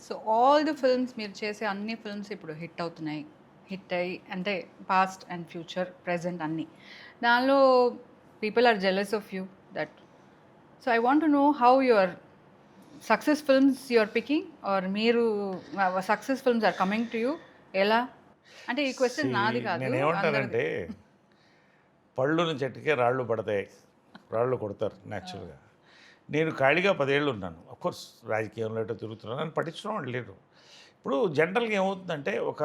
So all the films మీరు చేసే అన్ని ఫిల్మ్స్ ఇప్పుడు హిట్ అవుతున్నాయి. హిట్ అయ్యి అంటే పాస్ట్ అండ్ ఫ్యూచర్, ప్రెజెంట్ అన్నీ. దానిలో people are jealous of you that. So I want to know how your success films you are picking or మీరు success films are coming to you ఎలా? అంటే ఈ question నాది కాదు అందరిది. నేనేమంటానంటే పళ్ళున్న చెట్టుకే రాళ్ళు పడతాయి, రాళ్ళు కొడతారు న్యాచురల్గా. నేను ఖాళీగా 10 ఏళ్ళు ఉన్నాను. అఫ్కోర్స్ రాజకీయంలో ఎటో తిరుగుతున్నాను, నన్ను పట్టించడం వాళ్ళు లేరు. ఇప్పుడు జనరల్గా ఏమవుతుందంటే ఒక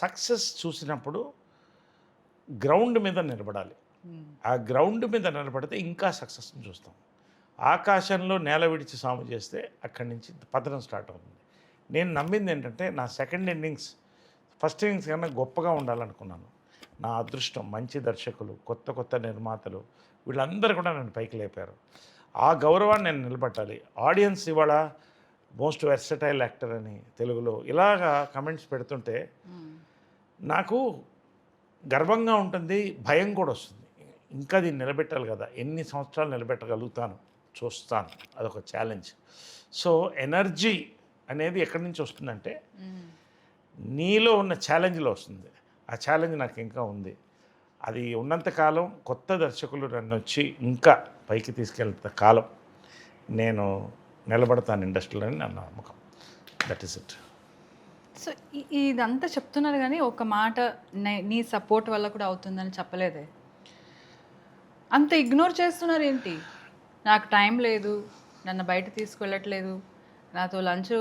సక్సెస్ చూసినప్పుడు గ్రౌండ్ మీద నిలబడాలి. ఆ గ్రౌండ్ మీద నిలబడితే ఇంకా సక్సెస్ని చూస్తాం. ఆకాశంలో నేల విడిచి సాము చేస్తే అక్కడి నుంచి పతనం స్టార్ట్ అవుతుంది. నేను నమ్మింది ఏంటంటే నా సెకండ్ ఇన్నింగ్స్ ఫస్ట్ ఇన్నింగ్స్ కన్నా గొప్పగా ఉండాలనుకున్నాను. నా అదృష్టం మంచి దర్శకులు, కొత్త కొత్త నిర్మాతలు వీళ్ళందరూ కూడా నన్ను పైకి లేపారు. ఆ గౌరవాన్ని నేను నిలబెట్టాలి. ఆడియన్స్ ఇవాళ మోస్ట్ వెర్సటైల్ యాక్టర్ అని తెలుగులో ఇలాగా కమెంట్స్ పెడుతుంటే నాకు గర్వంగా ఉంటుంది, భయం కూడా వస్తుంది. ఇంకా దీన్ని నిలబెట్టాలి కదా, ఎన్ని సంవత్సరాలు నిలబెట్టగలుగుతాను చూస్తాను, అదొక ఛాలెంజ్. సో ఎనర్జీ అనేది ఎక్కడి నుంచి వస్తుందంటే నీలో ఉన్న ఛాలెంజ్లో వస్తుంది. ఆ ఛాలెంజ్ నాకు ఇంకా ఉంది. అది ఉన్నంతకాలం కొత్త దర్శకులు నన్ను వచ్చి ఇంకా పైకి తీసుకెళ్తే కాలం నేను నిలబడతాను ఇండస్ట్రీలో అని నా నమ్మకం. That is it. సో ఇదంతా చెప్తున్నారు కానీ ఒక మాట నీ సపోర్ట్ వల్ల కూడా అవుతుందని చెప్పలేదే. అంత ఇగ్నోర్ చేస్తున్నారు ఏంటి? నాకు టైం లేదు, నన్ను బయట తీసుకెళ్ళట్లేదు, నాతో లంచ్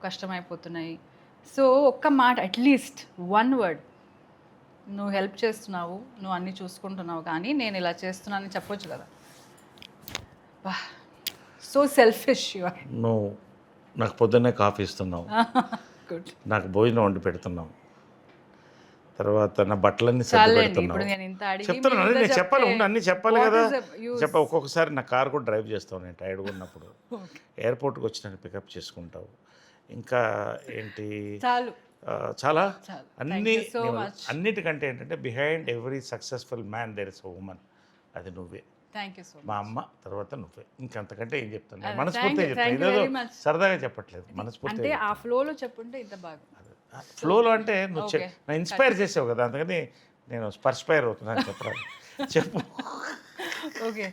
కష్టమైపోతున్నాయి. సో ఒక్క మాట అట్లీస్ట్ వన్ వర్డ్, నువ్వు హెల్ప్ చేస్తున్నావు, నువ్వు అన్నీ చూసుకుంటున్నావు, కానీ నేను ఇలా చేస్తున్నానని చెప్పొచ్చు కదా. So selfish you are. నువ్వు నాకు పొద్దున్నే కాఫీ ఇస్తున్నావు, గుడ్. నాకు భోజనం వండి పెడుతున్నావు, తర్వాత నా బట్టలన్నీ సర్ది చాలండి, పెడుతున్నావు. ఇప్పుడు నేను ఇంత అడిగి చెప్తున్నాను, మీరు నేను ఇంత చెప్పాలి, చెప్తే అన్నీ చెప్పాలి what కదా. is the use? ఒక్కొక్కసారి నా కార్ కూడా డ్రైవ్ చేస్తావు, నేను టైర్డ్గా ఉన్నప్పుడు ఎయిర్పోర్ట్కి వచ్చి నన్ను పికప్ చేసుకుంటావు. ఇంకా ఏంటి చాలు. చాలా చాలు. అన్నీ Thank you so much. అన్నిటికంటే ఏంటంటే behind every successful man there is a woman. అది నువ్వే. థ్యాంక్ యూ సో మా మచ్. అమ్మ తర్వాత నువ్వే. ఇంకంతకంటే ఏం చెప్తాను, Thank మనస్ఫూర్తిగా you చెప్తాను, very ఇదేదో much. సరదాగా చెప్పట్లేదు, అంటే మనస్ఫూర్తిగా. ఆ ఫ్లోలో చెప్పుంటే ఇంత బాగా. ఫ్లోలో అంటే నువ్వు Okay. నా ఇన్స్పైర్ చేసావు కదా, అందుకని నేను స్పర్స్పైర్ అవుతున్నాను చెప్పరాదు. చెప్పు. ఓకే.